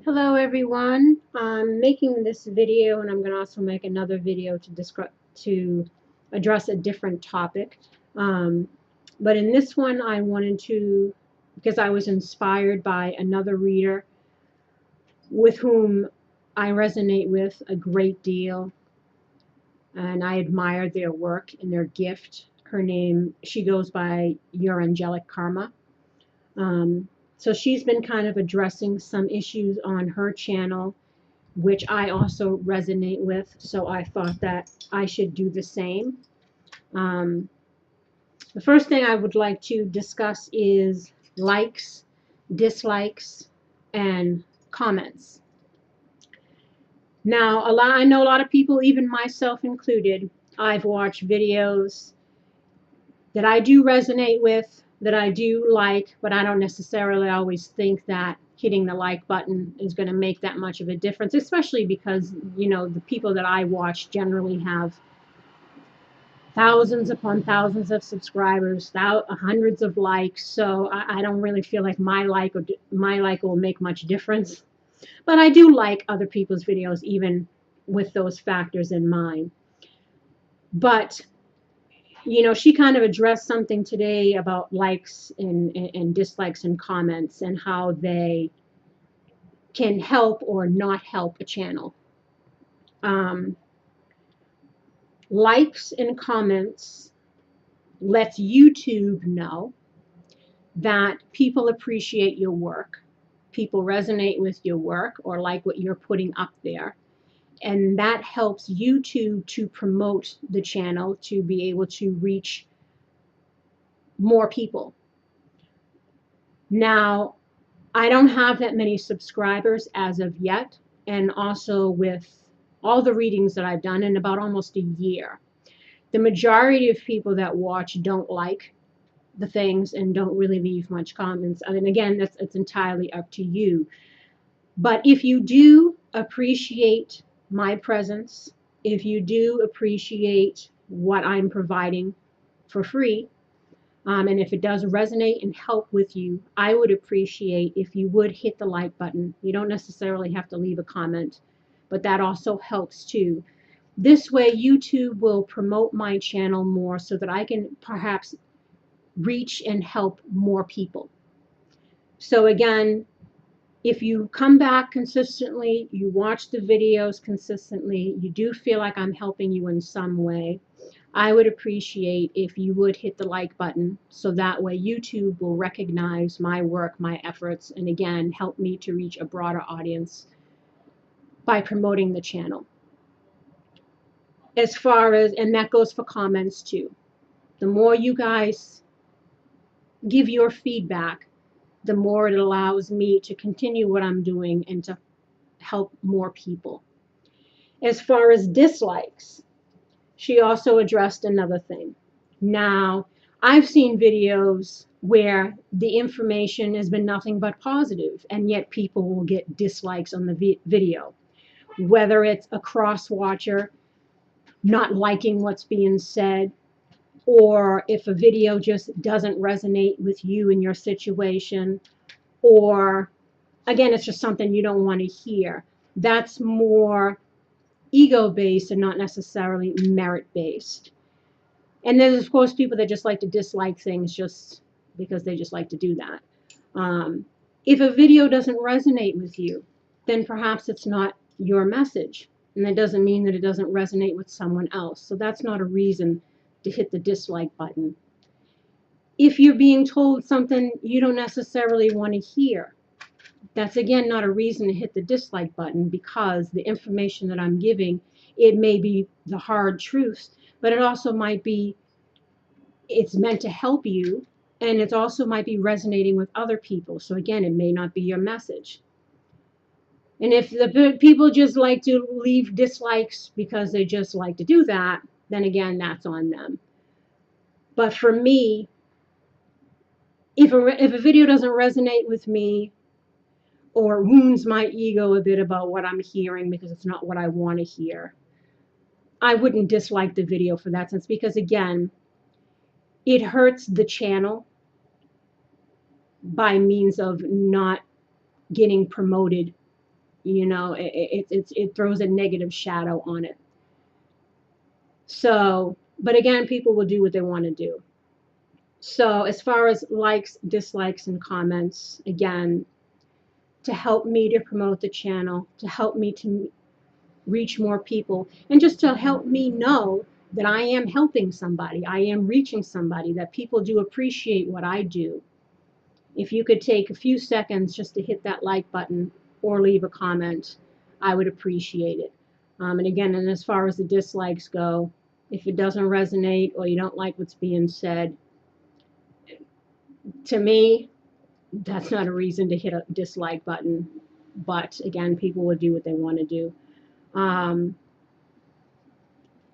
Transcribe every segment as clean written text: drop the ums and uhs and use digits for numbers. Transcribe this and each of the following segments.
Hello everyone. I'm making this video and I'm going to also make another video to address a different topic. Um, but in this one I wanted to, because I was inspired by another reader with whom I resonate with a great deal and I admire their work and their gift. She goes by Your Angelic Karma. Um, so she's been kind of addressing some issues on her channel which I also resonate with. So I thought that I should do the same. Um, the first thing I would like to discuss is likes, dislikes, and comments. Now, I know a lot of people, even myself included, I've watched videos that I do resonate with, that I do like, but I don't necessarily always think that hitting the like button is going to make that much of a difference, especially because, you know, the people that I watch generally have thousands upon thousands of subscribers, hundreds of likes. So I don't really feel like my like will make much difference. But I do like other people's videos, even with those factors in mind. But you know, she kind of addressed something today about likes and dislikes and comments and how they can help or not help a channel. Likes and comments lets YouTube know that people appreciate your work, people resonate with your work or like what you're putting up there. And that helps YouTube to promote the channel to be able to reach more people. Now, I don't have that many subscribers as of yet, and also with all the readings that I've done in about almost a year, the majority of people that watch don't like the things and don't really leave much comments. I mean, again, it's entirely up to you. But if you do appreciate my presence, if you do appreciate what I'm providing for free, and if it does resonate and help with you, I would appreciate if you would hit the like button. You don't necessarily have to leave a comment, but that also helps too. This way, YouTube will promote my channel more so that I can perhaps reach and help more people. So again, if you come back consistently, you watch the videos consistently, you do feel like I'm helping you in some way, I would appreciate if you would hit the like button so that way YouTube will recognize my work, my efforts, and again, help me to reach a broader audience by promoting the channel. As far as, and that goes for comments too. The more you guys give your feedback, the more it allows me to continue what I'm doing and to help more people. As far as dislikes, she also addressed another thing. Now, I've seen videos where the information has been nothing but positive, and yet people will get dislikes on the video. Whether it's a cross-watcher not liking what's being said, or if a video just doesn't resonate with you and your situation, or again, it's just something you don't want to hear. That's more ego-based and not necessarily merit-based. And there's, of course, people that just like to dislike things just because they just like to do that. If a video doesn't resonate with you, then perhaps it's not your message. And that doesn't mean that it doesn't resonate with someone else. So that's not a reason to hit the dislike button. If you're being told something you don't necessarily want to hear, that's again not a reason to hit the dislike button, because the information that I'm giving, it may be the hard truths, but it also might be, it's meant to help you, and it also might be resonating with other people. So again, it may not be your message. And if the people just like to leave dislikes because they just like to do that, then again, that's on them. But for me, if a video doesn't resonate with me, or wounds my ego a bit about what I'm hearing because it's not what I want to hear, I wouldn't dislike the video for that sense, because again, it hurts the channel by means of not getting promoted You know, it throws a negative shadow on it. So, but again, people will do what they want to do. So as far as likes, dislikes, and comments, again, to help me to promote the channel, to help me to reach more people, and just to help me know that I am helping somebody, I am reaching somebody, that people do appreciate what I do. If you could take a few seconds just to hit that like button or leave a comment, I would appreciate it. And again, and as far as the dislikes go, if it doesn't resonate or you don't like what's being said, to me, that's not a reason to hit a dislike button. But again, people will do what they want to do.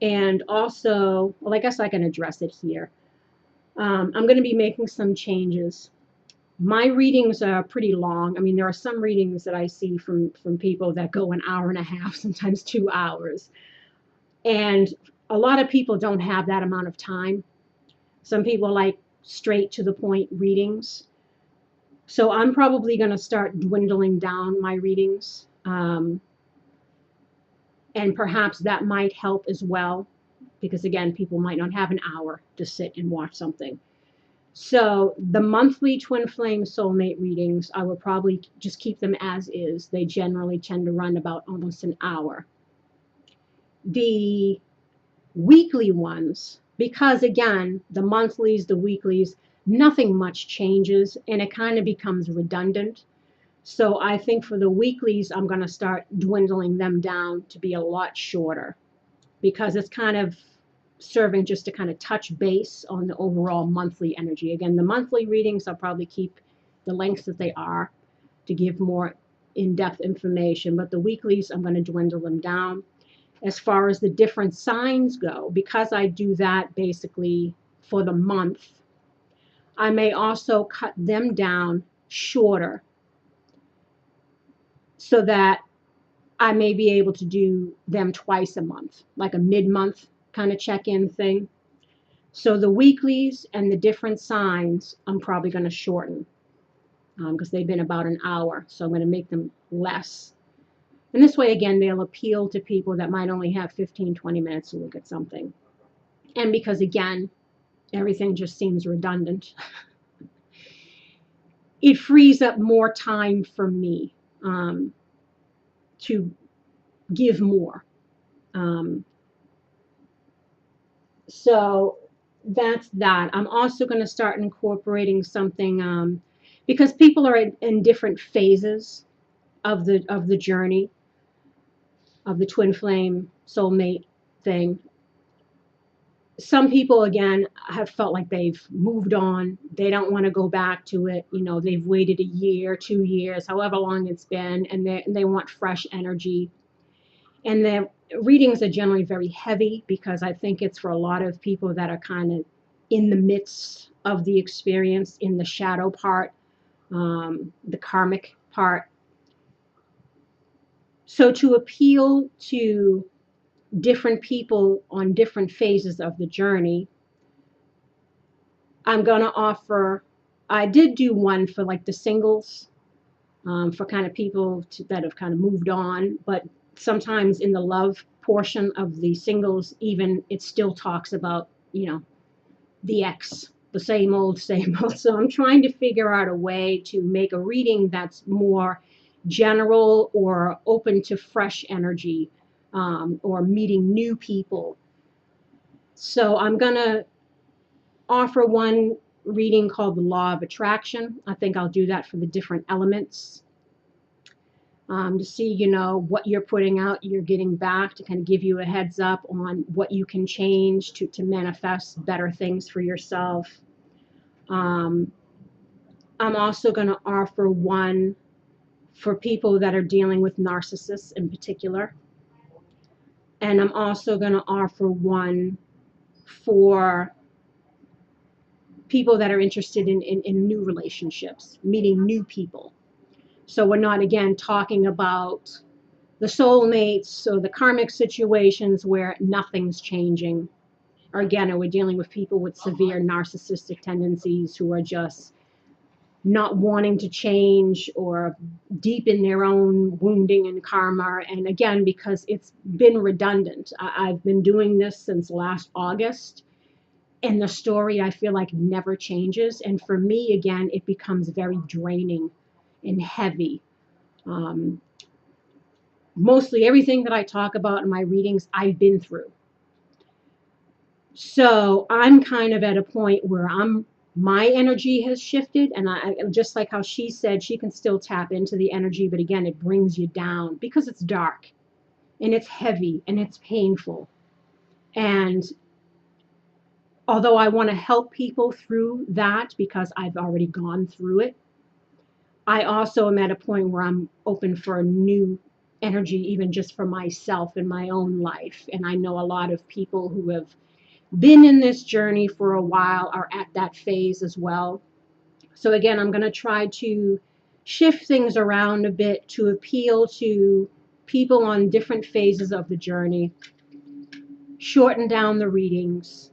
And also, well, I guess I can address it here. I'm going to be making some changes. My readings are pretty long. I mean, there are some readings that I see from people that go an hour and a half, sometimes 2 hours. And a lot of people don't have that amount of time. Some people like straight to the point readings. So I'm probably going to start dwindling down my readings. And perhaps that might help as well, because again, people might not have an hour to sit and watch something. So the monthly twin flame soulmate readings, I will probably just keep them as is. They generally tend to run about almost an hour. The weekly ones, because again, the monthlies, the weeklies, nothing much changes and it kind of becomes redundant. So I think for the weeklies, I'm going to start dwindling them down to be a lot shorter, because it's kind of serving just to kind of touch base on the overall monthly energy. Again, the monthly readings, I'll probably keep the lengths that they are to give more in-depth information, but the weeklies, I'm going to dwindle them down. As far as the different signs go, because I do that basically for the month, I may also cut them down shorter so that I may be able to do them twice a month, like a mid-month kind of check-in thing. So the weeklies and the different signs, I'm probably going to shorten because they've been about an hour. So I'm going to make them less. And this way, again, they'll appeal to people that might only have 15, 20 minutes to look at something. And because, again, everything just seems redundant, it frees up more time for me to give more. So that's that. I'm also going to start incorporating something because people are in different phases of the journey of the twin flame soulmate thing. Some people, again, have felt like they've moved on. They don't want to go back to it. You know, they've waited a year, 2 years, however long it's been, and they want fresh energy. And the readings are generally very heavy because I think it's for a lot of people that are kind of in the midst of the experience, in the shadow part, the karmic part. So to appeal to different people on different phases of the journey, I'm going to offer, I did do one for like the singles, for kind of people that have kind of moved on, but sometimes in the love portion of the singles, even it still talks about, you know, the ex, the same old, same old. So I'm trying to figure out a way to make a reading that's more general or open to fresh energy, or meeting new people. So I'm going to offer one reading called the Law of Attraction. I think I'll do that for the different elements. To see, you know, what you're putting out, you're getting back, to kind of give you a heads up on what you can change to manifest better things for yourself. I'm also going to offer one for people that are dealing with narcissists in particular. And I'm also going to offer one for people that are interested in new relationships, meeting new people. So we're not, again, talking about the soulmates or the karmic situations where nothing's changing. Or again, we're dealing with people with severe narcissistic tendencies who are just not wanting to change or deep in their own wounding and karma. And again, because it's been redundant. I've been doing this since last August, and the story I feel like never changes. And for me, again, it becomes very draining and heavy. Um, Mostly everything that I talk about in my readings, I've been through. So I'm kind of at a point where my energy has shifted, and I just like how she said, she can still tap into the energy, but again, it brings you down because it's dark and it's heavy and it's painful. And although I want to help people through that because I've already gone through it, I also am at a point where I'm open for a new energy, even just for myself in my own life. And I know a lot of people who have been in this journey for a while are at that phase as well. So again, I'm going to try to shift things around a bit to appeal to people on different phases of the journey, shorten down the readings,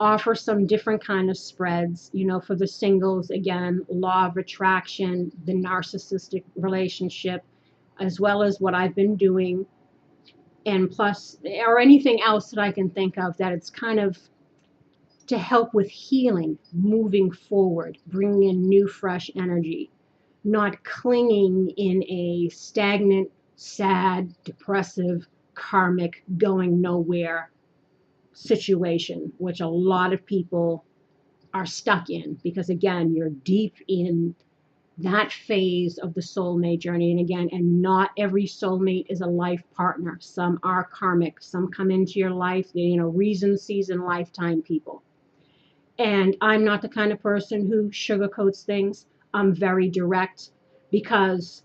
offer some different kind of spreads. For the singles, again, law of attraction, the narcissistic relationship, as well as what I've been doing, and plus, or anything else that I can think of that it's kind of to help with healing, moving forward, bringing in new, fresh energy, not clinging in a stagnant, sad, depressive, karmic, going nowhere situation, which a lot of people are stuck in because, again, you're deep in that phase of the soulmate journey. And again, and not every soulmate is a life partner. Some are karmic. Some come into your life, reason, season, lifetime people. And I'm not the kind of person who sugarcoats things. I'm very direct because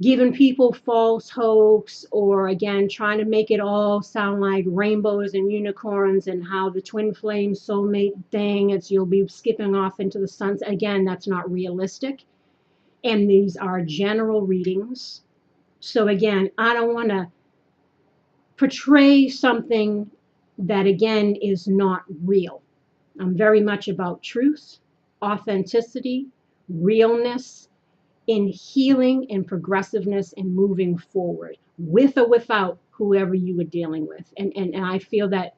giving people false hopes, or again, trying to make it all sound like rainbows and unicorns and how the twin flame soulmate thing, you'll be skipping off into the sunset. Again, that's not realistic. And these are general readings. So again, I don't want to portray something that, again, is not real. I'm very much about truth, authenticity, realness, in healing and progressiveness and moving forward, with or without whoever you were dealing with. And I feel that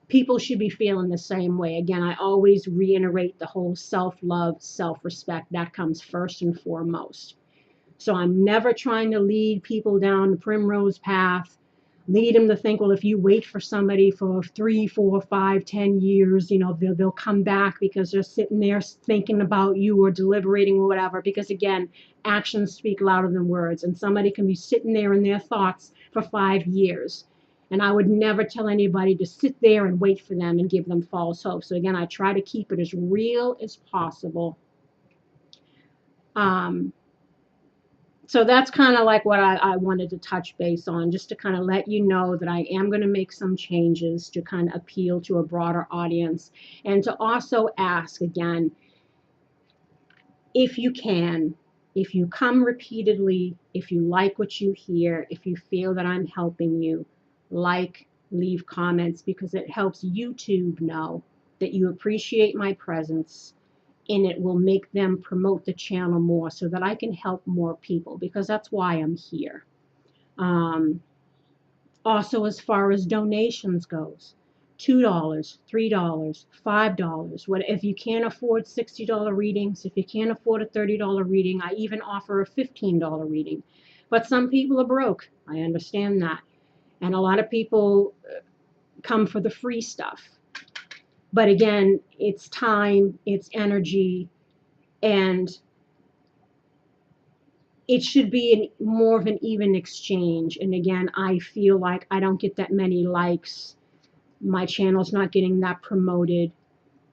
people should be feeling the same way. Again, I always reiterate the whole self-love, self-respect. That comes first and foremost. So I'm never trying to lead people down the primrose path, lead them to think, well, if you wait for somebody for 3, 4, 5, 10 years, they'll come back because they're sitting there thinking about you or deliberating or whatever. Because again, actions speak louder than words, and somebody can be sitting there in their thoughts for 5 years. And I would never tell anybody to sit there and wait for them and give them false hope. So again, I try to keep it as real as possible. So that's kind of like what I wanted to touch base on, just to kind of let you know that I am going to make some changes to kind of appeal to a broader audience, and to also ask again, if you can, if you come repeatedly, if you like what you hear, if you feel that I'm helping you, leave comments, because it helps YouTube know that you appreciate my presence, and it will make them promote the channel more so that I can help more people, because that's why I'm here. Also, as far as donations goes, $2, $3, $5. If you can't afford $60 readings, if you can't afford a $30 reading, I even offer a $15 reading. But some people are broke. I understand that. And a lot of people come for the free stuff. But again, it's time, it's energy, and it should be more of an even exchange. And again, I feel like I don't get that many likes. My channel's not getting that promoted.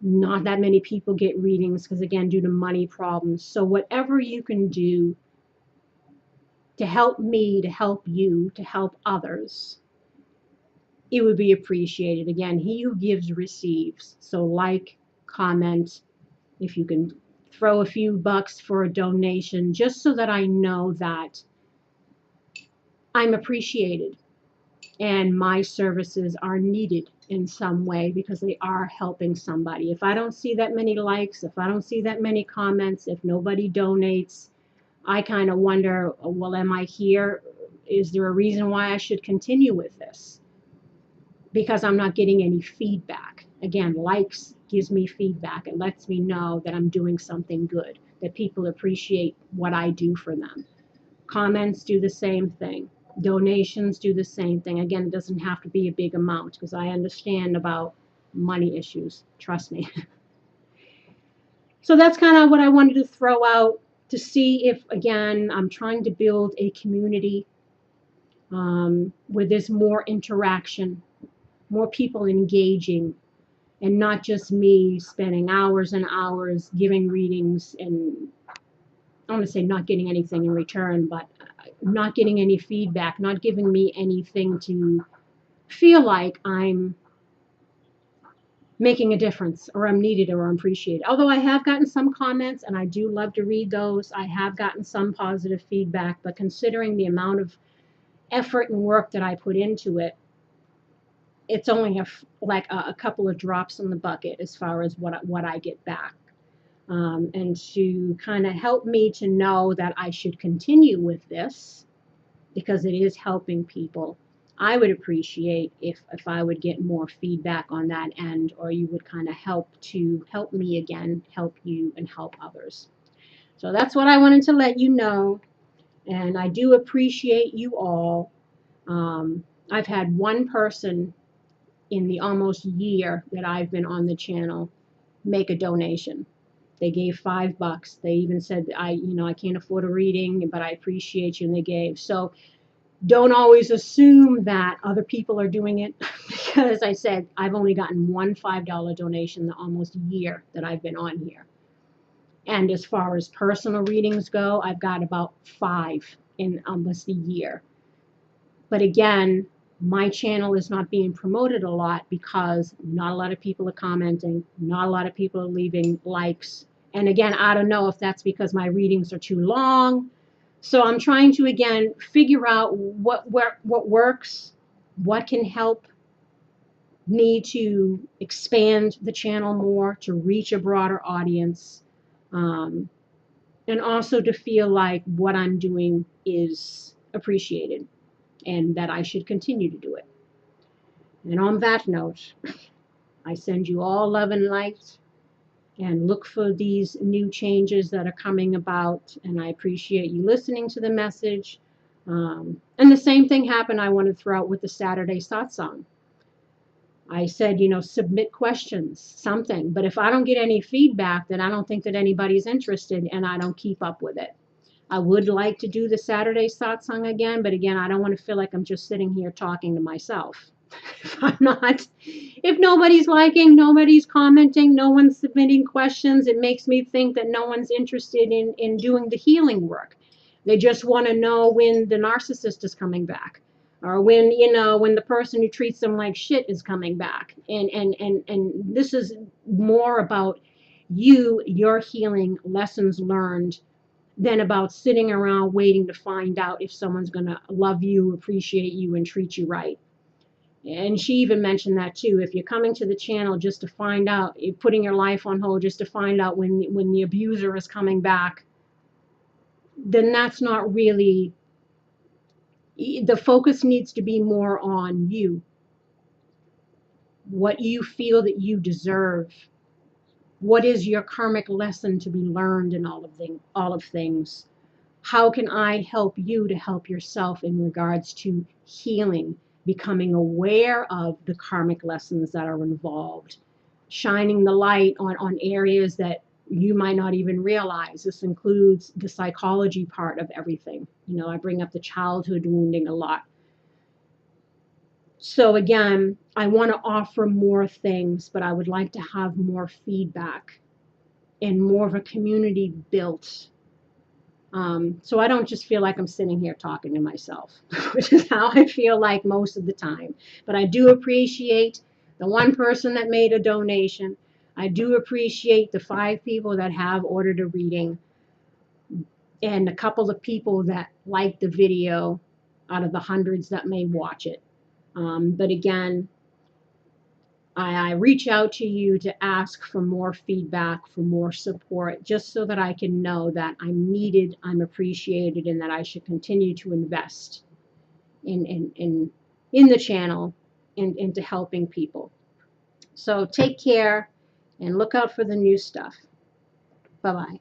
Not that many people get readings because, again, due to money problems. So whatever you can do to help me, to help you, to help others, it would be appreciated. Again, he who gives receives. So comment, if you can throw a few bucks for a donation, just so that I know that I'm appreciated and my services are needed in some way because they are helping somebody. If I don't see that many likes, if I don't see that many comments, if nobody donates, I kind of wonder, well, am I here? Is there a reason why I should continue with this? Because I'm not getting any feedback. Again, likes gives me feedback. It lets me know that I'm doing something good, that people appreciate what I do for them. Comments do the same thing. Donations do the same thing. Again, it doesn't have to be a big amount because I understand about money issues. Trust me. So that's kind of what I wanted to throw out to see if, again, I'm trying to build a community where there's more interaction, more people engaging, and not just me spending hours and hours giving readings and I want to say not getting anything in return, but not getting any feedback, not giving me anything to feel like I'm making a difference or I'm needed or I'm appreciated. Although I have gotten some comments and I do love to read those, I have gotten some positive feedback, but considering the amount of effort and work that I put into it, it's only like a couple of drops in the bucket as far as what I get back. And to kind of help me to know that I should continue with this because it is helping people. I would appreciate if I would get more feedback on that end, or you would kind of help me again, help you and help others. So that's what I wanted to let you know. And I do appreciate you all. I've had one person in the almost year that I've been on the channel make a donation. They gave $5. They even said, I can't afford a reading, but I appreciate you, and they gave. So don't always assume that other people are doing it because I said I've only gotten one $5 donation the almost year that I've been on here. And as far as personal readings go, I've got about 5 in almost a year. But again, my channel is not being promoted a lot because not a lot of people are commenting, not a lot of people are leaving likes. And again, I don't know if that's because my readings are too long. So I'm trying to, again, figure out what works, what can help me to expand the channel more, to reach a broader audience, and also to feel like what I'm doing is appreciated and that I should continue to do it. And on that note, I send you all love and light and look for these new changes that are coming about. And I appreciate you listening to the message. And the same thing happened, I want to throw out with the Saturday satsang. I said, submit questions, something. But if I don't get any feedback, then I don't think that anybody's interested and I don't keep up with it. I would like to do the Saturday satsang again, but again, I don't want to feel like I'm just sitting here talking to myself. If nobody's liking, nobody's commenting, no one's submitting questions, it makes me think that no one's interested in doing the healing work. They just want to know when the narcissist is coming back, or when the person who treats them like shit is coming back. And this is more about your healing, lessons learned, than about sitting around waiting to find out if someone's going to love you, appreciate you, and treat you right. And she even mentioned that too. If you're coming to the channel just to find out, you're putting your life on hold just to find out when the abuser is coming back, then that's not really, the focus needs to be more on you. What you feel that you deserve. What is your karmic lesson to be learned in all of things? How can I help you to help yourself in regards to healing, becoming aware of the karmic lessons that are involved, shining the light on areas that you might not even realize. This includes the psychology part of everything. I bring up the childhood wounding a lot. So again, I want to offer more things, but I would like to have more feedback and more of a community built. So I don't just feel like I'm sitting here talking to myself, which is how I feel like most of the time. But I do appreciate the one person that made a donation. I do appreciate the 5 people that have ordered a reading and a couple of people that like the video out of the hundreds that may watch it. But again, I reach out to you to ask for more feedback, for more support, just so that I can know that I'm needed, I'm appreciated, and that I should continue to invest in the channel and into helping people. So take care and look out for the new stuff. Bye-bye.